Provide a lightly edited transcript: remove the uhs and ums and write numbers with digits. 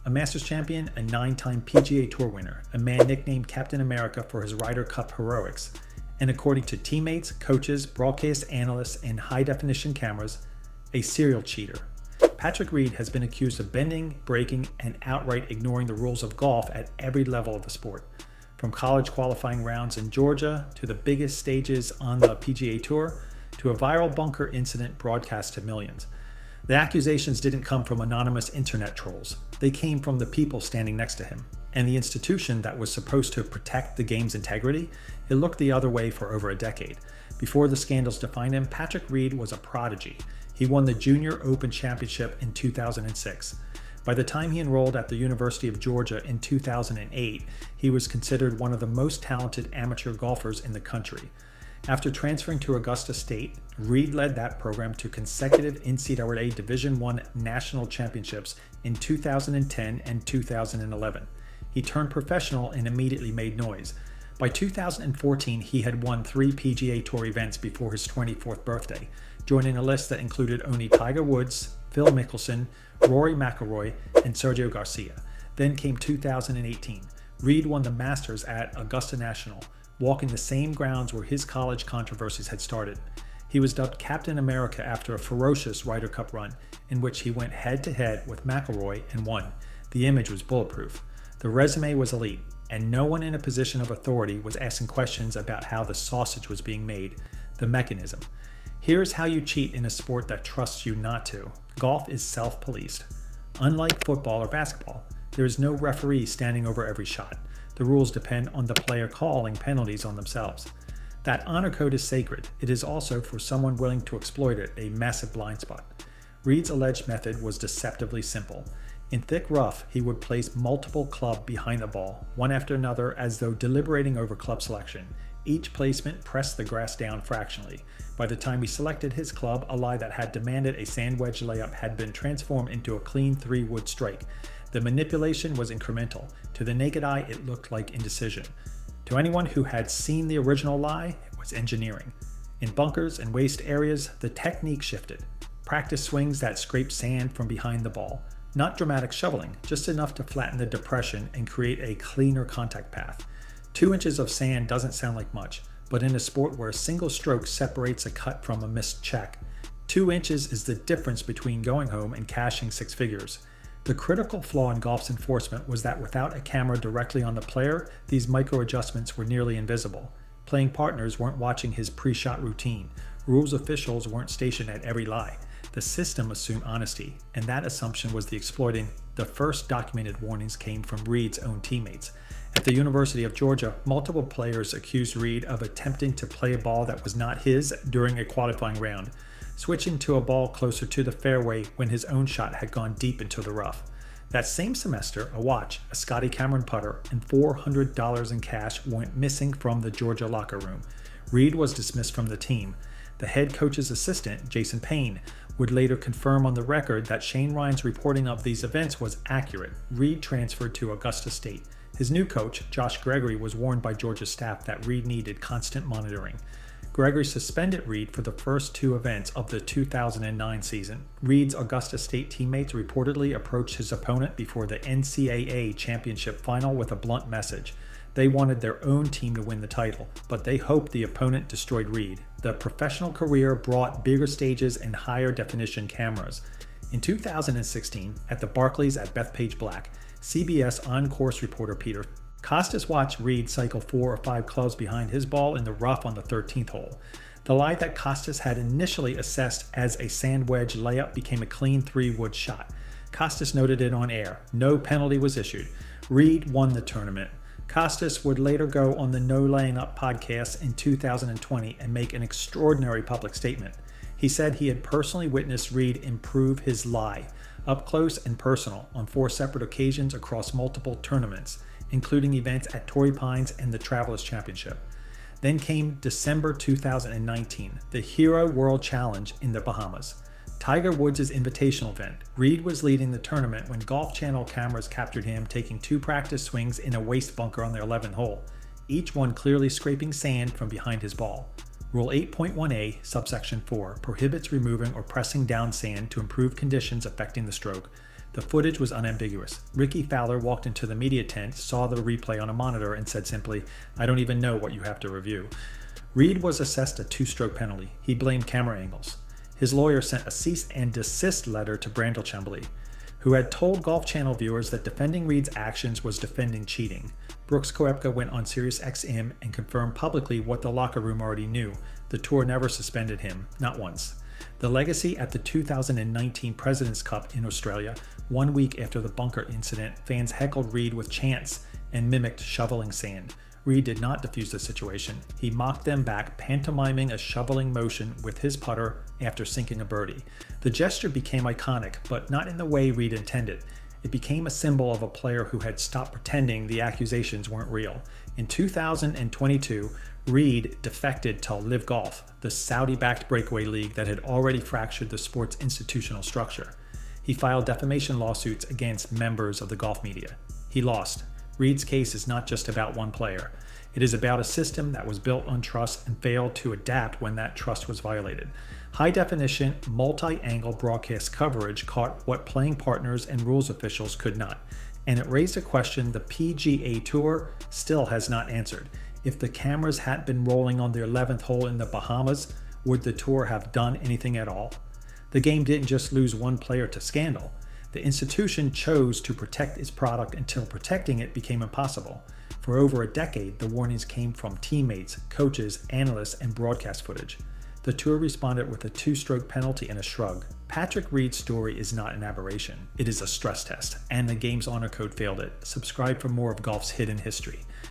a Masters champion, a 9-time PGA Tour winner, a man nicknamed Captain America for his Ryder Cup heroics, and according to teammates, coaches, broadcast analysts, and high-definition cameras, a serial cheater. Patrick Reed has been accused of bending, breaking, and outright ignoring the rules of golf at every level of the sport. From college qualifying rounds in Georgia, to the biggest stages on the PGA Tour, to a viral bunker incident broadcast to millions. The accusations didn't come from anonymous internet trolls. They came from the people standing next to him. And the institution that was supposed to protect the game's integrity, it looked the other way for over a decade. Before the scandals defined him, Patrick Reed was a prodigy. He won the Junior Open Championship in 2006. By the time he enrolled at the University of Georgia in 2008, he was considered one of the most talented amateur golfers in the country. After transferring to Augusta State, Reed led that program to consecutive NCAA Division I national championships in 2010 and 2011. He turned professional and immediately made noise. By 2014, he had won 3 PGA Tour events before his 24th birthday, joining a list that included only Tiger Woods, Phil Mickelson, Rory McIlroy, and Sergio Garcia. Then came 2018. Reed won the Masters at Augusta National, walking the same grounds where his college controversies had started. He was dubbed Captain America after a ferocious Ryder Cup run, in which he went head-to-head with McIlroy and won. The image was bulletproof. The resume was elite, and no one in a position of authority was asking questions about how the sausage was being made, the mechanism. Here's how you cheat in a sport that trusts you not to. Golf is self-policed. Unlike football or basketball, there is no referee standing over every shot. The rules depend on the player calling penalties on themselves. That honor code is sacred. It is also, for someone willing to exploit it, a massive blind spot. Reed's alleged method was deceptively simple. In thick rough, he would place multiple clubs behind the ball, one after another, as though deliberating over club selection. Each placement pressed the grass down fractionally. By the time he selected his club, a lie that had demanded a sand wedge layup had been transformed into a clean 3-wood strike. The manipulation was incremental. To the naked eye, it looked like indecision. To anyone who had seen the original lie, it was engineering. In bunkers and waste areas, the technique shifted. Practice swings that scraped sand from behind the ball. Not dramatic shoveling, just enough to flatten the depression and create a cleaner contact path. 2 inches of sand doesn't sound like much, but in a sport where a single stroke separates a cut from a missed check, 2 inches is the difference between going home and cashing 6 figures. The critical flaw in golf's enforcement was that without a camera directly on the player, these micro adjustments were nearly invisible. Playing partners weren't watching his pre-shot routine. Rules officials weren't stationed at every lie. The system assumed honesty, and that assumption was the exploiting. The first documented warnings came from Reed's own teammates. At the University of Georgia, multiple players accused Reed of attempting to play a ball that was not his during a qualifying round, switching to a ball closer to the fairway when his own shot had gone deep into the rough. That same semester, a watch, a Scotty Cameron putter, and $400 in cash went missing from the Georgia locker room. Reed was dismissed from the team. The head coach's assistant, Jason Payne, would later confirm on the record that Shane Ryan's reporting of these events was accurate. Reed transferred to Augusta State. His new coach, Josh Gregory, was warned by Georgia's staff that Reed needed constant monitoring. Gregory suspended Reed for the first 2 events of the 2009 season. Reed's Augusta State teammates reportedly approached his opponent before the NCAA championship final with a blunt message. They wanted their own team to win the title, but they hoped the opponent destroyed Reed. The professional career brought bigger stages and higher definition cameras. In 2016, at the Barclays at Bethpage Black, CBS on-course reporter Peter Costas watched Reed cycle 4 or 5 clubs behind his ball in the rough on the 13th hole. The lie that Costas had initially assessed as a sand wedge layup became a clean 3-wood shot. Costas noted it on air. No penalty was issued. Reed won the tournament. Costas would later go on the No Laying Up podcast in 2020 and make an extraordinary public statement. He said he had personally witnessed Reed improve his lie, up close and personal, on 4 separate occasions across multiple tournaments, including events at Torrey Pines and the Travelers Championship. Then came December 2019, the Hero World Challenge in the Bahamas. Tiger Woods' invitational event. Reed was leading the tournament when Golf Channel cameras captured him taking 2 practice swings in a waste bunker on the 11th hole, each one clearly scraping sand from behind his ball. Rule 8.1a, subsection 4, prohibits removing or pressing down sand to improve conditions affecting the stroke. The footage was unambiguous. Ricky Fowler walked into the media tent, saw the replay on a monitor, and said simply, "I don't even know what you have to review." Reed was assessed a 2-stroke penalty. He blamed camera angles. His lawyer sent a cease and desist letter to Brandel Chambly, who had told Golf Channel viewers that defending Reed's actions was defending cheating. Brooks Koepka went on SiriusXM and confirmed publicly what the locker room already knew. The tour never suspended him, not once. The legacy at the 2019 President's Cup in Australia, 1 week after the bunker incident, fans heckled Reed with chants and mimicked shoveling sand. Reed did not defuse the situation. He mocked them back, pantomiming a shoveling motion with his putter after sinking a birdie. The gesture became iconic, but not in the way Reed intended. It became a symbol of a player who had stopped pretending the accusations weren't real. In 2022, Reed defected to Live Golf, the Saudi-backed breakaway league that had already fractured the sport's institutional structure. He filed defamation lawsuits against members of the golf media. He lost. Reed's case is not just about one player. It is about a system that was built on trust and failed to adapt when that trust was violated. High-definition, multi-angle broadcast coverage caught what playing partners and rules officials could not, and it raised a question the PGA Tour still has not answered. If the cameras had been rolling on the 11th hole in the Bahamas, would the tour have done anything at all? The game didn't just lose one player to scandal. The institution chose to protect its product until protecting it became impossible. For over a decade, the warnings came from teammates, coaches, analysts, and broadcast footage. The tour responded with a 2-stroke penalty and a shrug. Patrick Reed's story is not an aberration. It is a stress test, and the game's honor code failed it. Subscribe for more of golf's hidden history.